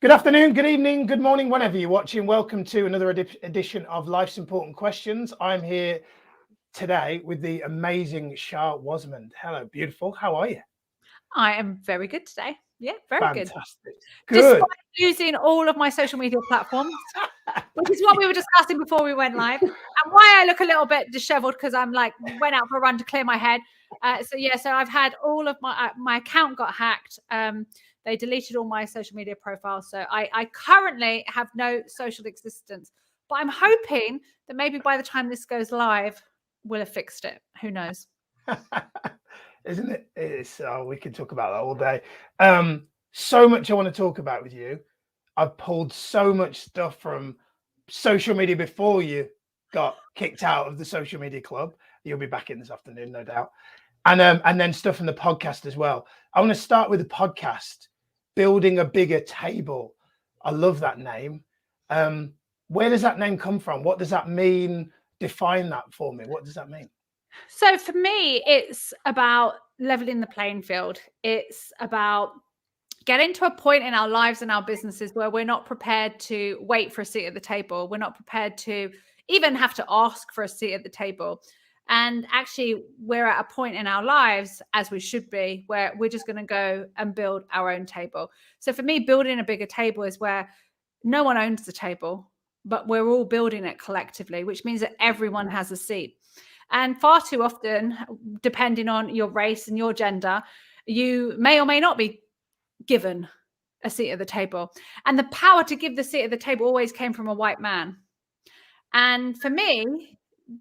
Good afternoon, good evening, good morning, whenever you're watching. Welcome to another edition of Life's Important Questions. I'm here today with the amazing Shaa Wasmund. Hello, beautiful. How are you? I am very good today. Yeah, very good. Fantastic. Despite Good. losing all of my social media platforms, which is what we were discussing before we went live, and why I look a little bit disheveled because I'm like went out for a run to clear my head. So I've had all of my account got hacked. They deleted all my social media profiles, so I currently have no social existence. But I'm hoping that maybe by the time this goes live, we'll have fixed it. Who knows? Isn't it? We could talk about that all day. So much I want to talk about with you. I've pulled so much stuff from social media before you got kicked out of the social media club. You'll be back in this afternoon, no doubt. And then stuff from the podcast as well. I want to start with the podcast, Building a Bigger Table. I love that name. Where does that name come from? What does that mean? Define that for me. What does that mean? So for me, it's about leveling the playing field. It's about getting to a point in our lives and our businesses where we're not prepared to wait for a seat at the table. We're not prepared to even have to ask for a seat at the table. And actually, we're at a point in our lives, as we should be, where we're just going to go and build our own table. So for me, building a bigger table is where no one owns the table, but we're all building it collectively, which means that everyone has a seat. And far too often, depending on your race and your gender, you may or may not be given a seat at the table. And the power to give the seat at the table always came from a white man. And for me,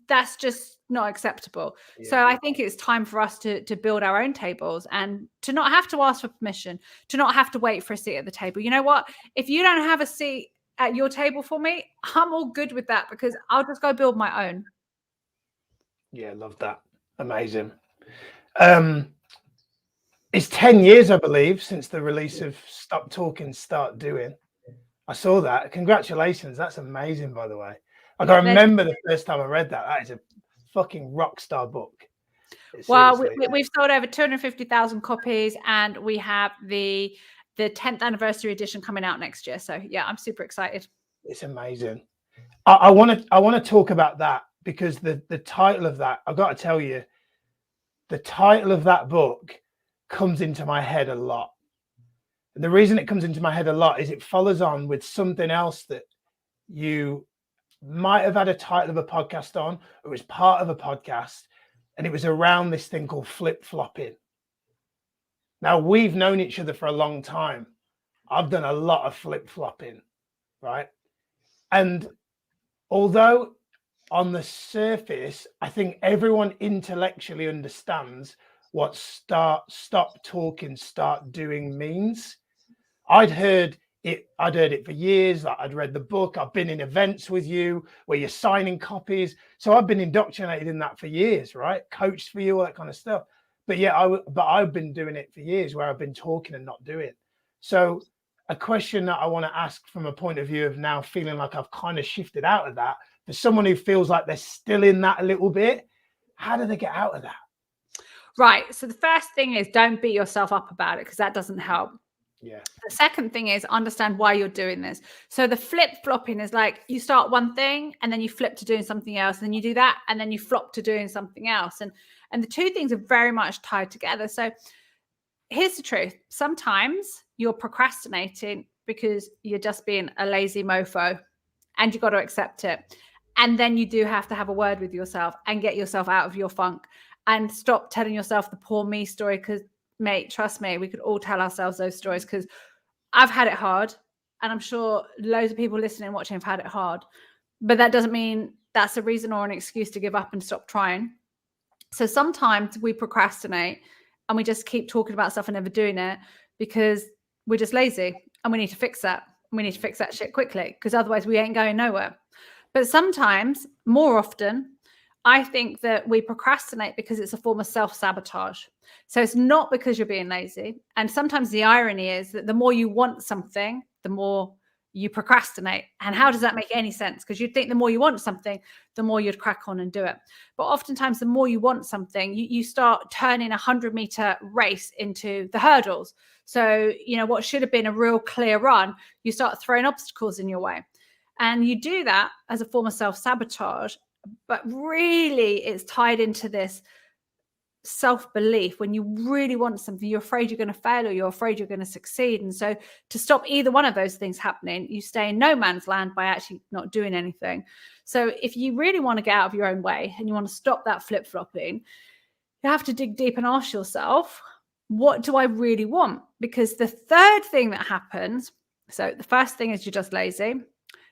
that's just not acceptable. Yeah. So I think it's time for us to build our own tables and to not have to ask for permission, to not have to wait for a seat at the table. You know what? If you don't have a seat at your table for me, I'm all good with that because I'll just go build my own. Yeah, love that. Amazing. It's 10 years, I believe, since the release of Stop Talking, Start Doing. I saw that. Congratulations. That's amazing, by the way. Like, I remember the first time I read that. That is a fucking rock star book. Well, we've sold over 250,000 copies, and we have the 10th anniversary edition coming out next year. So yeah, I'm super excited. It's amazing. I want to talk about that because the title of that, I've got to tell you, the title of that book comes into my head a lot. And the reason it comes into my head a lot is it follows on with something else that you might have had a title of a podcast on, or it was part of a podcast, and it was around this thing called flip-flopping. Now, we've known each other for a long time. I've done a lot of flip-flopping, right? And although on the surface, I think everyone intellectually understands what stop talking, start doing means. I'd heard it for years. I'd read the book. I've been in events with you where you're signing copies. So I've been indoctrinated in that for years, right? Coached for you, all that kind of stuff. But yeah, I've been doing it for years where I've been talking and not doing. So a question that I want to ask from a point of view of now feeling like I've kind of shifted out of that, for someone who feels like they're still in that a little bit, how do they get out of that? Right. So the first thing is don't beat yourself up about it because that doesn't help. Yeah. The second thing is understand why you're doing this. So the flip-flopping is like you start one thing and then you flip to doing something else, and then you do that and then you flop to doing something else. And the two things are very much tied together. So here's the truth. Sometimes you're procrastinating because you're just being a lazy mofo, and you've got to accept it. And then you do have to have a word with yourself and get yourself out of your funk and stop telling yourself the poor me story, because mate, trust me, we could all tell ourselves those stories, because I've had it hard, and I'm sure loads of people listening and watching have had it hard. But that doesn't mean that's a reason or an excuse to give up and stop trying. So sometimes we procrastinate and we just keep talking about stuff and never doing it because we're just lazy, and we need to fix that. We need to fix that shit quickly, because otherwise we ain't going nowhere. But sometimes, more often, I think that we procrastinate because it's a form of self-sabotage. So it's not because you're being lazy. And sometimes the irony is that the more you want something, the more you procrastinate. And how does that make any sense? Because you'd think the more you want something, the more you'd crack on and do it. But oftentimes, the more you want something, you start turning a 100-meter race into the hurdles. So, what should have been a real clear run, you start throwing obstacles in your way. And you do that as a form of self-sabotage. But really, it's tied into this self-belief. When you really want something, you're afraid you're going to fail or you're afraid you're going to succeed. And so to stop either one of those things happening, you stay in no man's land by actually not doing anything. So if you really want to get out of your own way and you want to stop that flip-flopping, you have to dig deep and ask yourself, what do I really want? Because the third thing that happens, so the first thing is you're just lazy.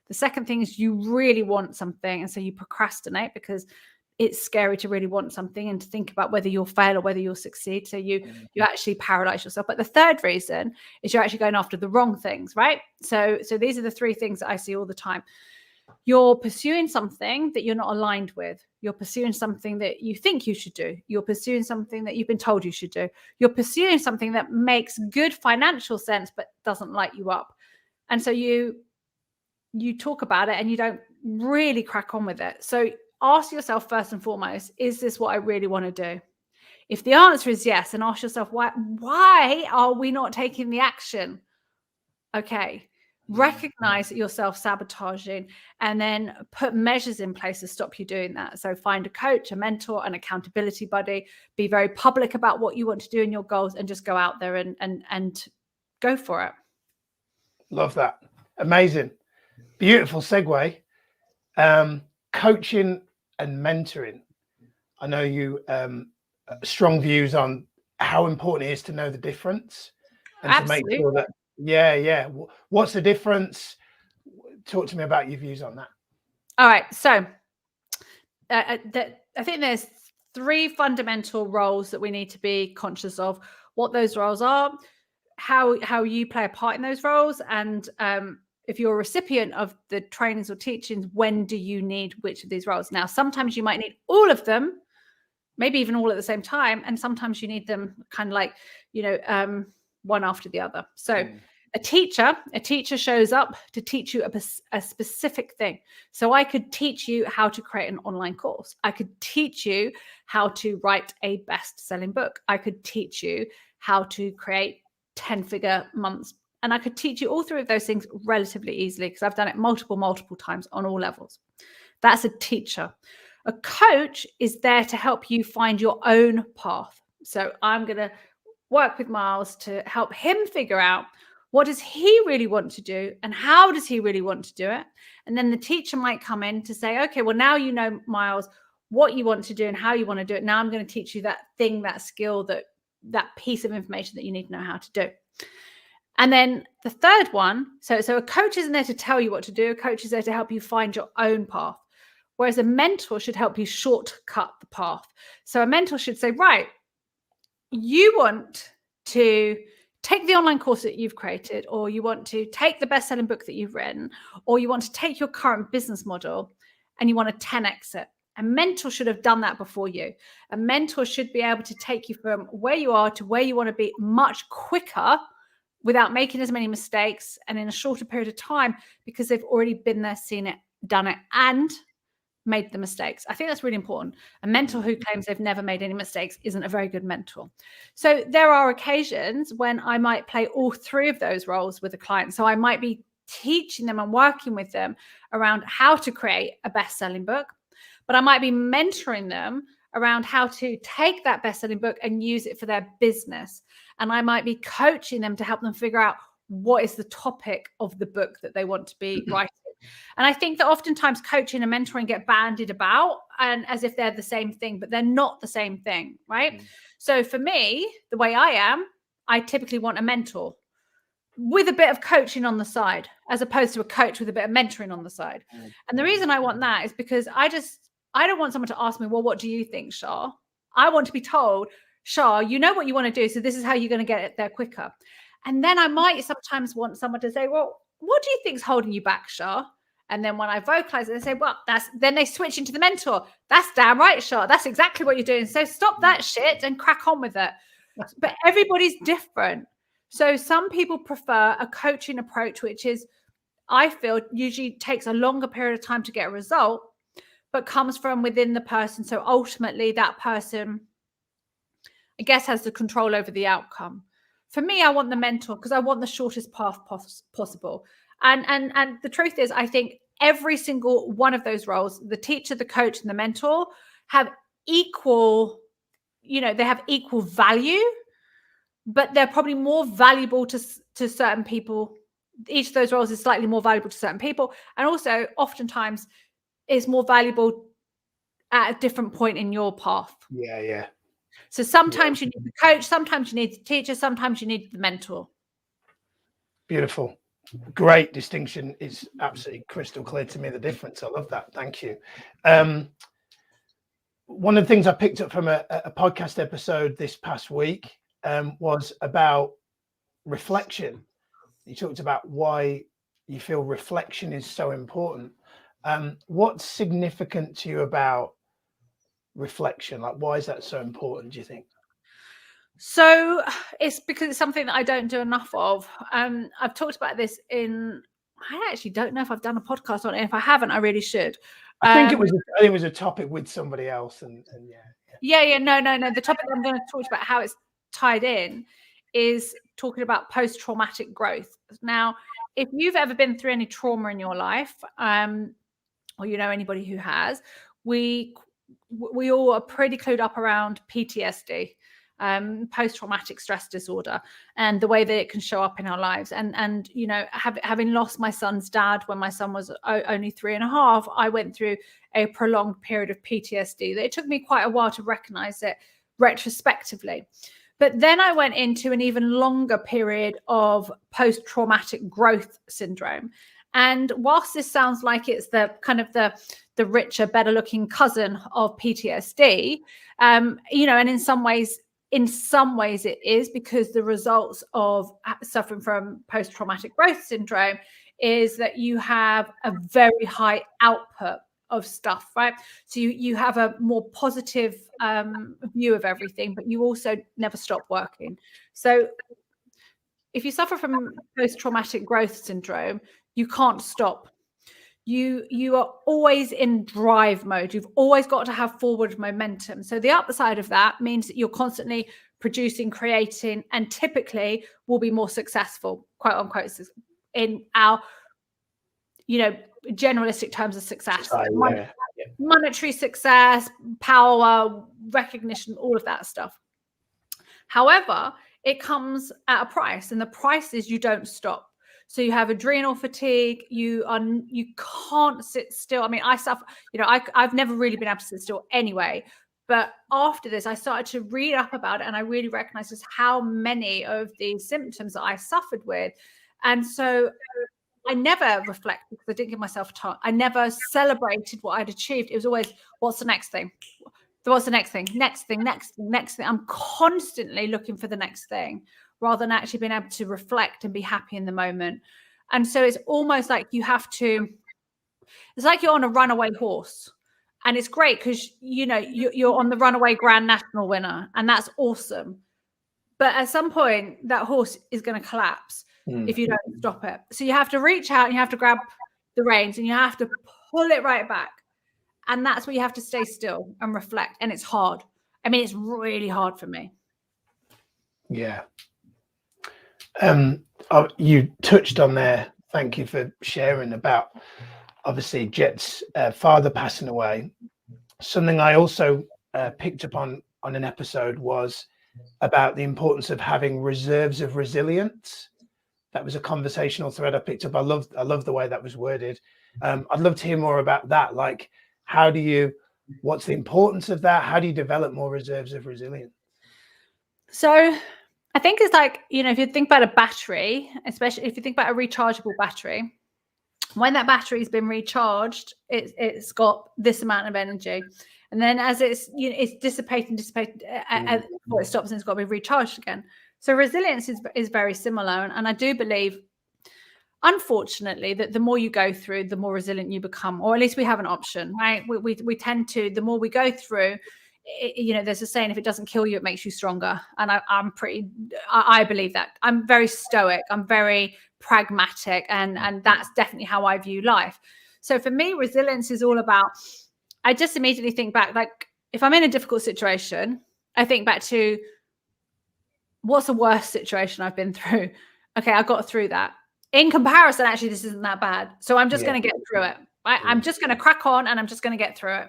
The second thing is you really want something, and so you procrastinate because it's scary to really want something and to think about whether you'll fail or whether you'll succeed. So you actually paralyze yourself. But the third reason is you're actually going after the wrong things, right? So these are the three things that I see all the time. You're pursuing something that you're not aligned with. You're pursuing something that you think you should do. You're pursuing something that you've been told you should do. You're pursuing something that makes good financial sense but doesn't light you up. And so you talk about it and you don't really crack on with it. So ask yourself first and foremost, is this what I really want to do? If the answer is yes, then ask yourself, why are we not taking the action? Okay, recognize that you're self-sabotaging and then put measures in place to stop you doing that. So find a coach, a mentor, an accountability buddy, be very public about what you want to do in your goals, and just go out there and go for it. Love that. Amazing. Beautiful segue. Coaching and mentoring. I know you strong views on how important it is to know the difference and Absolutely. to make sure that what's the difference? Talk to me about your views on that. All right, so I think there's three fundamental roles that we need to be conscious of, what those roles are, how you play a part in those roles, and if you're a recipient of the trainings or teachings, when do you need which of these roles? Now, sometimes you might need all of them, maybe even all at the same time. And sometimes you need them kind of like, one after the other. So a teacher shows up to teach you a specific thing. So I could teach you how to create an online course. I could teach you how to write a best-selling book. I could teach you how to create 10-figure months. And I could teach you all three of those things relatively easily because I've done it multiple times on all levels. That's a teacher. A coach is there to help you find your own path. So I'm going to work with Miles to help him figure out what does he really want to do and how does he really want to do it. And then the teacher might come in to say, okay, well, now you know, Miles, what you want to do and how you want to do it. Now I'm going to teach you that thing, that skill, that piece of information that you need to know how to do. And then the third one, so a coach isn't there to tell you what to do. A coach is there to help you find your own path. Whereas a mentor should help you shortcut the path. So a mentor should say, right, you want to take the online course that you've created, or you want to take the best-selling book that you've written, or you want to take your current business model and you want to 10x it. A mentor should have done that before you. A mentor should be able to take you from where you are to where you want to be much quicker without making as many mistakes and in a shorter period of time, because they've already been there, seen it, done it, and made the mistakes. I think that's really important. A mentor who claims they've never made any mistakes isn't a very good mentor. So there are occasions when I might play all three of those roles with a client. So I might be teaching them and working with them around how to create a best-selling book, but I might be mentoring them around how to take that best-selling book and use it for their business. And I might be coaching them to help them figure out what is the topic of the book that they want to be writing. And I think that oftentimes coaching and mentoring get bandied about and as if they're the same thing, but they're not the same thing, right? So for me, the way I am, I typically want a mentor with a bit of coaching on the side, as opposed to a coach with a bit of mentoring on the side. And the reason I want that is because I don't want someone to ask me, well, what do you think, Shaa? I want to be told, Shaa, you know what you want to do, so this is how you're going to get it there quicker. And then I might sometimes want someone to say, well, what do you think's holding you back, Shaa? And then when I vocalize it, they say, well, then they switch into the mentor. That's damn right, Shaa. That's exactly what you're doing. So stop that shit and crack on with it. But everybody's different. So some people prefer a coaching approach, which is, I feel usually takes a longer period of time to get a result, but comes from within the person. So ultimately that person, I guess, has the control over the outcome. For me, I want the mentor because I want the shortest path possible. And the truth is, I think every single one of those roles, the teacher, the coach, and the mentor, have equal, they have equal value, but they're probably more valuable to certain people. Each of those roles is slightly more valuable to certain people, and also oftentimes is more valuable at a different point in your path. Yeah. So sometimes you need the coach, sometimes you need the teacher, sometimes you need the mentor. Beautiful. Great distinction. It's absolutely crystal clear to me, the difference. I love that. Thank you. One of the things I picked up from a podcast episode this past week was about reflection. You talked about why you feel reflection is so important. What's significant to you about reflection? Like, why is that so important, do you think? So it's because it's something that I don't do enough of. I've talked about this I actually don't know if I've done a podcast on it. If I haven't, I really should. I think it was a topic with somebody else, and yeah. No. The topic I'm going to talk about, how it's tied in, is talking about post-traumatic growth. Now, if you've ever been through any trauma in your life, or anybody who has, we all are pretty clued up around PTSD, post-traumatic stress disorder, and the way that it can show up in our lives. And having lost my son's dad when my son was only 3.5, I went through a prolonged period of PTSD that it took me quite a while to recognize it retrospectively. But then I went into an even longer period of post-traumatic growth syndrome. And whilst this sounds like it's the kind of the richer, better looking cousin of PTSD, and in some ways it is, because the results of suffering from post-traumatic growth syndrome is that you have a very high output of stuff, right? So you have a more positive view of everything, but you also never stop working. So if you suffer from post-traumatic growth syndrome, you can't stop. You are always in drive mode. You've always got to have forward momentum. So the upside of that means that you're constantly producing, creating, and typically will be more successful, quote unquote, in our, generalistic terms of success. Monetary success, power, recognition, all of that stuff. However, it comes at a price, and the price is you don't stop. So you have adrenal fatigue. You can't sit still. I mean, I suffer. I've never really been able to sit still anyway. But after this, I started to read up about it, and I really recognized just how many of the symptoms that I suffered with. And so I never reflected, because I didn't give myself time. I never celebrated what I'd achieved. It was always, what's the next thing? What's the next thing? Next thing. I'm constantly looking for the next thing, rather than actually being able to reflect and be happy in the moment. And so it's almost like it's like you're on a runaway horse. And it's great because, you're on the runaway Grand National winner, and that's awesome. But at some point, that horse is going to collapse if you don't stop it. So you have to reach out and you have to grab the reins and you have to pull it right back. And that's where you have to stay still and reflect. And it's hard. I mean, it's really hard for me. Yeah. You touched on there. Thank you for sharing about, obviously, Jet's father passing away. Something I also picked up on an episode was about the importance of having reserves of resilience. That was a conversational thread I picked up. I love the way that was worded. I'd love to hear more about that. Like, what's the importance of that? How do you develop more reserves of resilience? So I think it's like, if you think about a battery, especially if you think about a rechargeable battery, when that battery's been recharged, it's got this amount of energy. And then as it's dissipating, before it stops, and it's got to be recharged again. So resilience is very similar. And I do believe, unfortunately, that the more you go through, the more resilient you become, or at least we have an option, right? We tend to, the more we go through, there's a saying, if it doesn't kill you, it makes you stronger. And I believe that. I'm very stoic. I'm very pragmatic, and that's definitely how I view life. So for me, resilience is all about, I just immediately think back, like if I'm in a difficult situation, I think back to what's the worst situation I've been through. Okay, I got through that. In comparison, actually, this isn't that bad. So I'm just going to get through it. I'm just going to crack on, and I'm just going to get through it.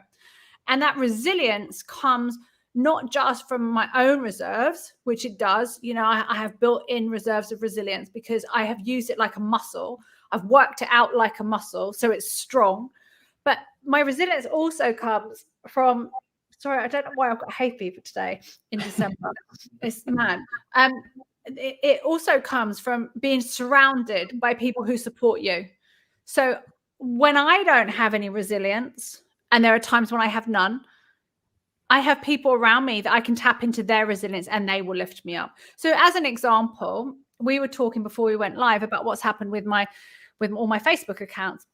And that resilience comes not just from my own reserves, which it does. You know, I have built-in reserves of resilience because I have used it like a muscle. I've worked it out like a muscle, so it's strong. But my resilience also comes from, sorry, I don't know why I've got hay fever today in December. It's mad. It also comes from being surrounded by people who support you. So when I don't have any resilience, and there are times when I have none, I have people around me that I can tap into their resilience and they will lift me up. So as an example, we were talking before we went live about what's happened with all my Facebook accounts.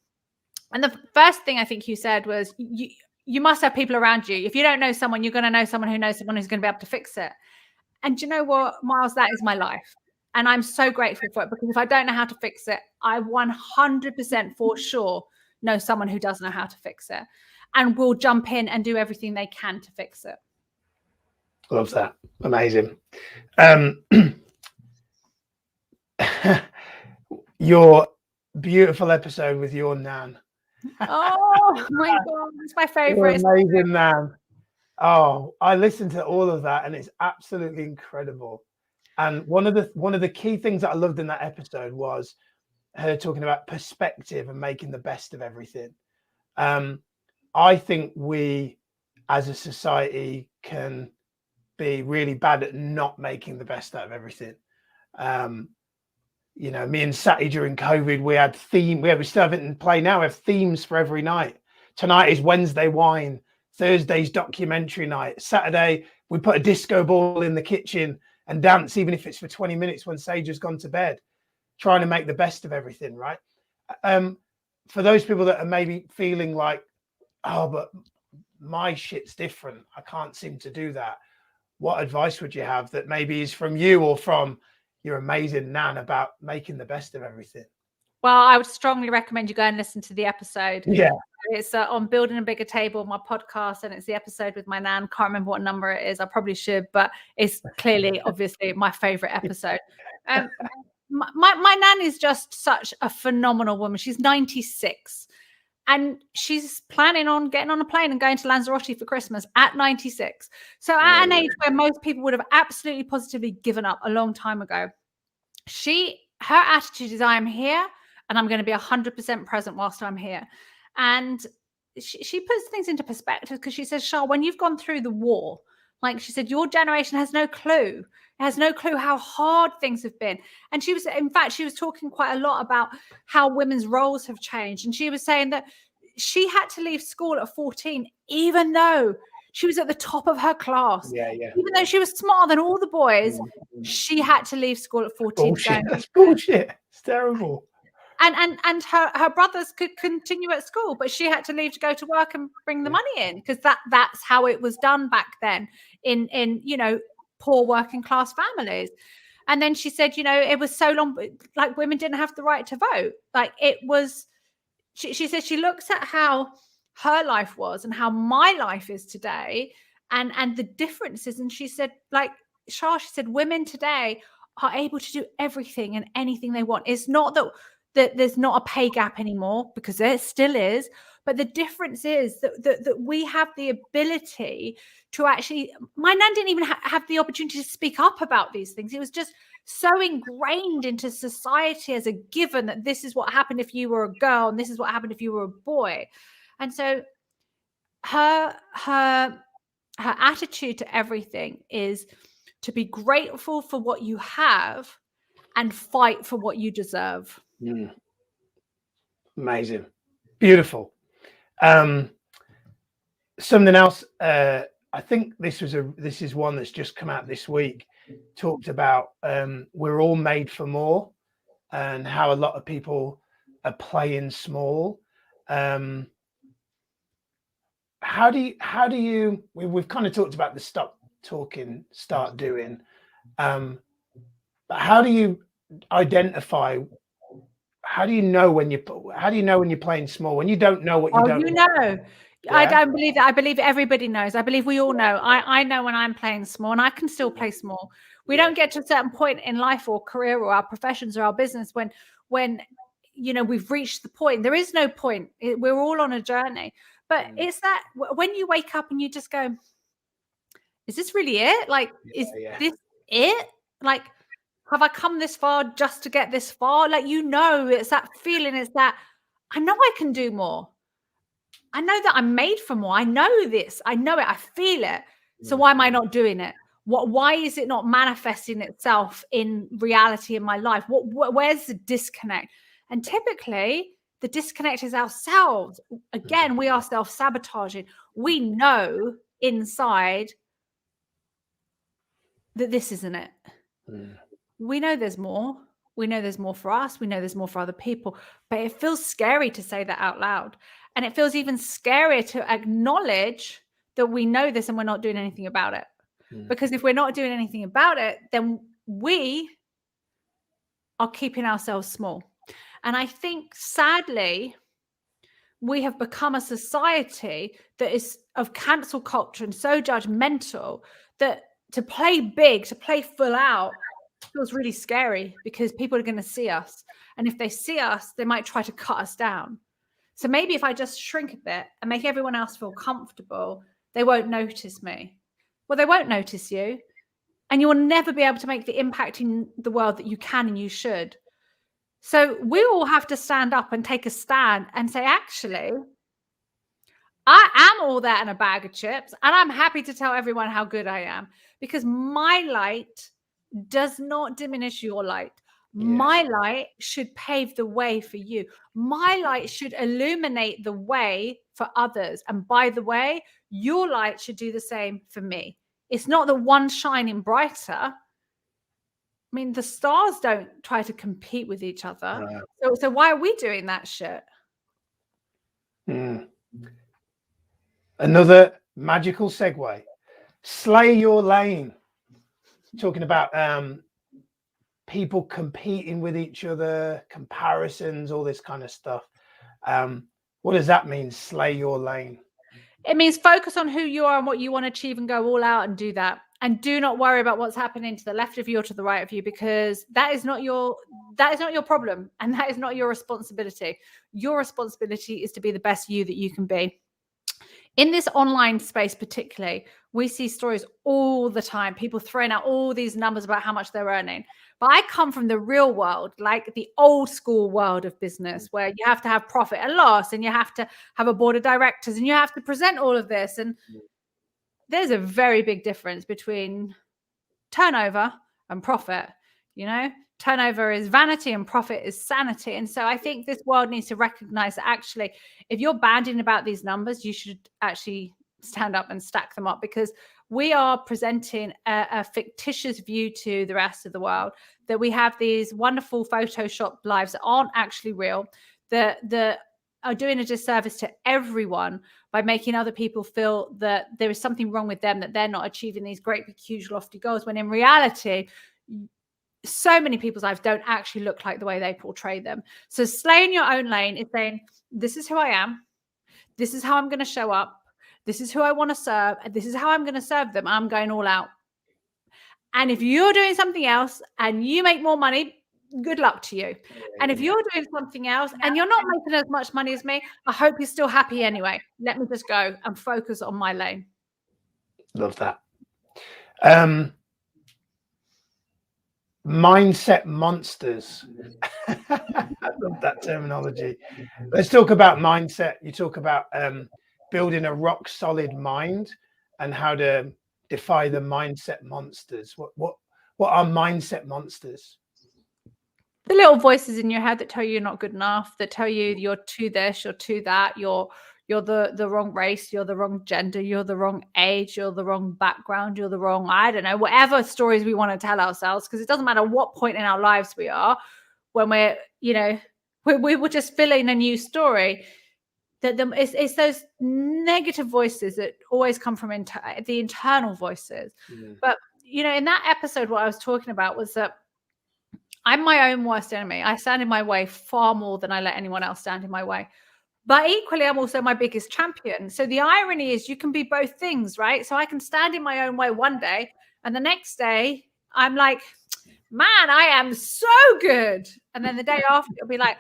And the first thing I think you said was you must have people around you. If you don't know someone, you're going to know someone who knows someone who's going to be able to fix it. And you know what, Miles, that is my life. And I'm so grateful for it, because if I don't know how to fix it, I 100% for sure know someone who does know how to fix it and will jump in and do everything they can to fix it. Love that. Amazing. Your beautiful episode with your nan. Oh my God, it's my favorite. Amazing nan. Oh, I listened to all of that and it's absolutely incredible. And one of the key things that I loved in that episode was her talking about perspective and making the best of everything. I think we as a society can be really bad at not making the best out of everything. You know, me and Sati during COVID, we had we still have it in play now. We have themes for every night. Tonight is Wednesday wine. Thursday's documentary night. Saturday, we put a disco ball in the kitchen and dance, even if it's for 20 minutes when Sage has gone to bed, trying to make the best of everything, right? For those people that are maybe feeling like, oh, but my shit's different, I can't seem to do that. What advice would you have that maybe is from you or from your amazing nan about making the best of everything? Well, I would strongly recommend you go and listen to the episode. Yeah. It's on Building a Bigger Table, my podcast, and it's the episode with my nan. Can't remember what number it is. I probably should, but it's clearly, obviously, my favorite episode. My nan is just such a phenomenal woman. She's 96. And she's planning on getting on a plane and going to Lanzarote for Christmas at 96. So at an age where most people would have absolutely positively given up a long time ago, her attitude is, I am here and I'm going to be 100% present whilst I'm here. And she puts things into perspective, because she says, Shaa, when you've gone through the war, like she said, your generation has no clue. It has no clue how hard things have been. And she was talking quite a lot about how women's roles have changed. And she was saying that she had to leave school at 14, even though she was at the top of her class. Yeah. Even though she was smarter than all the boys, she had to leave school at 14. Bullshit. That's bullshit. It's terrible. And her brothers could continue at school, but she had to leave to go to work and bring the money in, because that's how it was done back then in you know, poor working class families. And then she said, you know, it was so long, like women didn't have the right to vote. Like it was, she said she looks at how her life was and how my life is today and the differences. And she said, like Shaa, she said, women today are able to do everything and anything they want. It's not that there's not a pay gap anymore, because there still is, but the difference is that we have the ability to actually, my nan didn't even have the opportunity to speak up about these things. It was just so ingrained into society as a given that this is what happened if you were a girl and this is what happened if you were a boy. And so her attitude to everything is to be grateful for what you have and fight for what you deserve. Amazing. Beautiful. Something else, I think this is one that's just come out this week, talked about we're all made for more, and how a lot of people are playing small. How do you we've kind of talked about the stop talking, start doing, but how do you identify how do you know when you're playing small, when you don't know what you don't you know. Yeah. I don't believe that. I believe everybody knows. I believe we all know. I know when I'm playing small, and I can still play small. We don't get to a certain point in life or career or our professions or our business when you know we've reached the point. There is no point. We're all on a journey. But it's that when you wake up and you just go, is this really it? Like, is this it? Like, have I come this far just to get this far? Like, you know, it's that feeling. It's that I know I can do more. I know that I'm made for more. I know this. I know it. I feel it. So why am I not doing it? Why is it not manifesting itself in reality in my life? Where's the disconnect? And typically the disconnect is ourselves. Again, we are self-sabotaging. We know inside that this isn't it. We know there's more. We know there's more for us. We know there's more for other people. But it feels scary to say that out loud. And it feels even scarier to acknowledge that we know this and we're not doing anything about it. Because if we're not doing anything about it, then we are keeping ourselves small. And I think, sadly, we have become a society that is of cancel culture and so judgmental that to play big, to play full out, feels really scary because people are going to see us. And if they see us, they might try to cut us down. So maybe if I just shrink a bit and make everyone else feel comfortable, they won't notice me. Well, they won't notice you. And you will never be able to make the impact in the world that you can and you should. So we all have to stand up and take a stand and say, actually, I am all that and a bag of chips. And I'm happy to tell everyone how good I am because my light does not diminish your light. My light should pave the way for you. My light should illuminate the way for others. And by the way, your light should do the same for me. It's not the one shining brighter. I mean, the stars don't try to compete with each other. So why are we doing that shit? Another magical segue. Slay your lane. Talking about people competing with each other, comparisons, all this kind of stuff. What does that mean, slay your lane? It means focus on who you are and what you want to achieve and go all out and do that. And do not worry about what's happening to the left of you or to the right of you, because that is not your problem. And that is not your responsibility. Your responsibility is to be the best you that you can be. In this online space particularly, we see stories all the time, people throwing out all these numbers about how much they're earning. But I come from the real world, like the old school world of business, where you have to have profit and loss, and you have to have a board of directors, and you have to present all of this. And there's a very big difference between turnover and profit. You know, turnover is vanity and profit is sanity. And so I think this world needs to recognize that actually, if you're banding about these numbers, you should actually stand up and stack them up, because we are presenting a fictitious view to the rest of the world, that we have these wonderful Photoshop lives that aren't actually real, that are doing a disservice to everyone by making other people feel that there is something wrong with them, that they're not achieving these great, big, huge, lofty goals, when in reality, so many people's lives don't actually look like the way they portray them. So slaying your own lane is saying, this is who I am. This is how I'm going to show up. This is who I want to serve. And this is how I'm going to serve them. I'm going all out. And if you're doing something else and you make more money, good luck to you. And if you're doing something else and you're not making as much money as me, I hope you're still happy anyway. Let me just go and focus on my lane. Love that. Mindset monsters. I love that terminology. Let's talk about mindset. You talk about building a rock solid mind and how to defy the mindset monsters. What are mindset monsters? The little voices in your head that tell you you're not good enough, that tell you you're too this, you're too that, you're the wrong race, you're the wrong gender, you're the wrong age, you're the wrong background, you're the wrong, I don't know, whatever stories we want to tell ourselves, because it doesn't matter what point in our lives we are, when we're, you know, we were just filling a new story. That it's those negative voices that always come from the internal voices. But, you know, in that episode, what I was talking about was that I'm my own worst enemy. I stand in my way far more than I let anyone else stand in my way. But equally, I'm also my biggest champion. So the irony is you can be both things, right? So I can stand in my own way one day, and the next day I'm like, man, I am so good. And then the day after, it'll be like,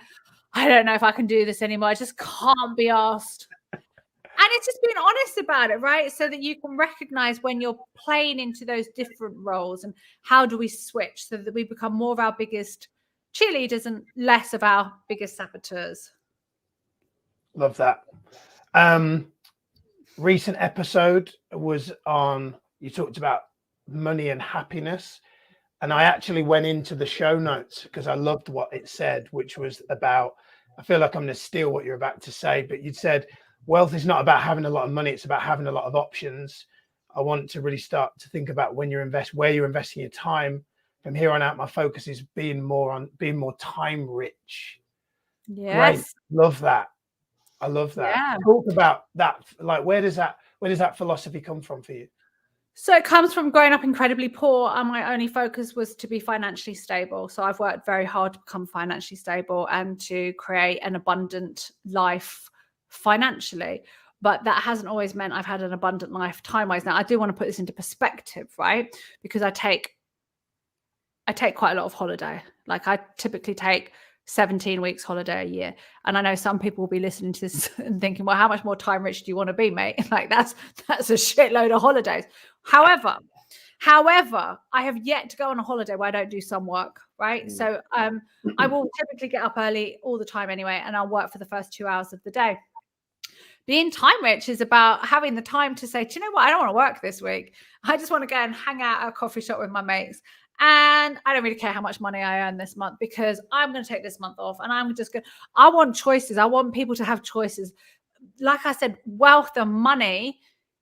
I don't know if I can do this anymore. I just can't be asked. And it's just being honest about it, right? So that you can recognize when you're playing into those different roles and how do we switch so that we become more of our biggest cheerleaders and less of our biggest saboteurs. Love that. Recent episode was on, you talked about money and happiness. And I actually went into the show notes because I loved what it said, which was about, I feel like I'm going to steal what you're about to say, but you'd said, wealth is not about having a lot of money. It's about having a lot of options. I want to really start to think about when you invest, where you're investing your time. From here on out, my focus is being more time rich. Yes. Great. Love that. I love that. Yeah. Talk about that. Like, where does that philosophy come from for you? So it comes from growing up incredibly poor, and my only focus was to be financially stable. So I've worked very hard to become financially stable and to create an abundant life financially. But that hasn't always meant I've had an abundant life time-wise. Now, I do want to put this into perspective, right? Because I take quite a lot of holiday. Like, I typically take 17 weeks holiday a year. And I know some people will be listening to this and thinking, well, how much more time rich do you want to be, mate? Like, that's a shitload of holidays. However, I have yet to go on a holiday where I don't do some work, right? So I will typically get up early all the time anyway, and I'll work for the first 2 hours of the day. Being time rich is about having the time to say, do you know what? I don't want to work this week. I just want to go and hang out at a coffee shop with my mates. And I don't really care how much money I earn this month because I'm going to take this month off and I'm just going to, I want choices. I want people to have choices. Like I said, wealth and money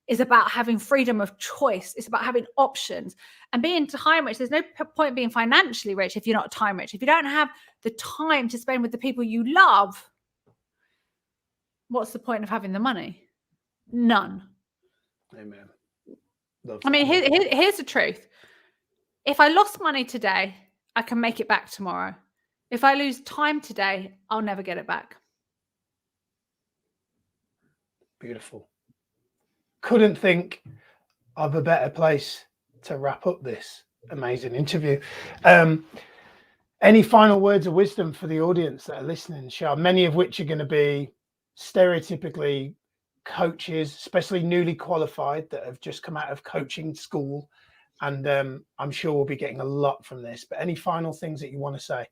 is about having freedom of choice. It's about having options and being time rich. There's no point being financially rich if you're not time rich. If you don't have the time to spend with the people you love, what's the point of having the money? None. Amen. I mean, here's the truth. If I lost money today, I can make it back tomorrow. If I lose time today, I'll never get it back. Beautiful. Couldn't think of a better place to wrap up this amazing interview. Any final words of wisdom for the audience that are listening, Shaa? Many of which are going to be stereotypically coaches, especially newly qualified that have just come out of coaching school. And I'm sure we'll be getting a lot from this. But any final things that you want to say?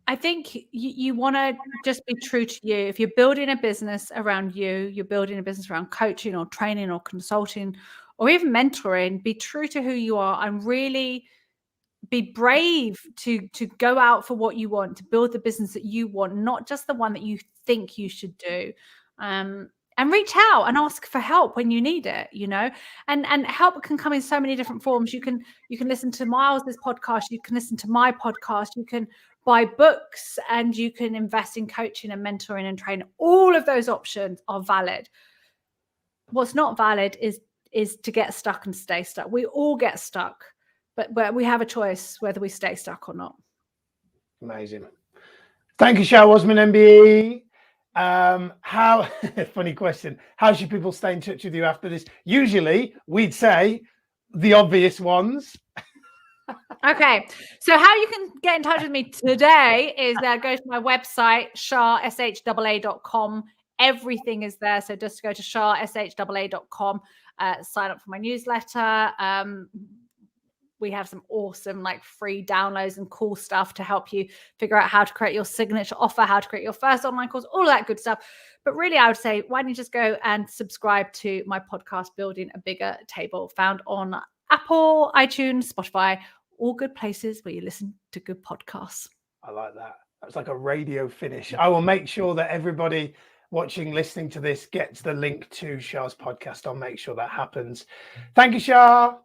I think you want to just be true to you. If you're building a business around you, you're building a business around coaching or training or consulting or even mentoring, be true to who you are and really be brave to go out for what you want, to build the business that you want, not just the one that you think you should do. And reach out and ask for help when you need it, you know, and help can come in so many different forms. You can listen to Miles's podcast. You can listen to my podcast. You can buy books and you can invest in coaching and mentoring and training. All of those options are valid. What's not valid is to get stuck and stay stuck. We all get stuck, but we have a choice whether we stay stuck or not. Amazing. Thank you, Shaa Wasmund MBE. How funny question, how should people stay in touch with you after this? Usually we'd say the obvious ones. Okay, so how you can get in touch with me today is go to my website, shah.com. Everything is there, so just go to shah.com, sign up for my newsletter. We have some awesome free downloads and cool stuff to help you figure out how to create your signature offer, how to create your first online course, all that good stuff. But really, I would say, why don't you just go and subscribe to my podcast, Building a Bigger Table, found on Apple, iTunes, Spotify, all good places where you listen to good podcasts. I like that. That's like a radio finish. I will make sure that everybody watching, listening to this gets the link to Shaa's podcast. I'll make sure that happens. Thank you, Shaa.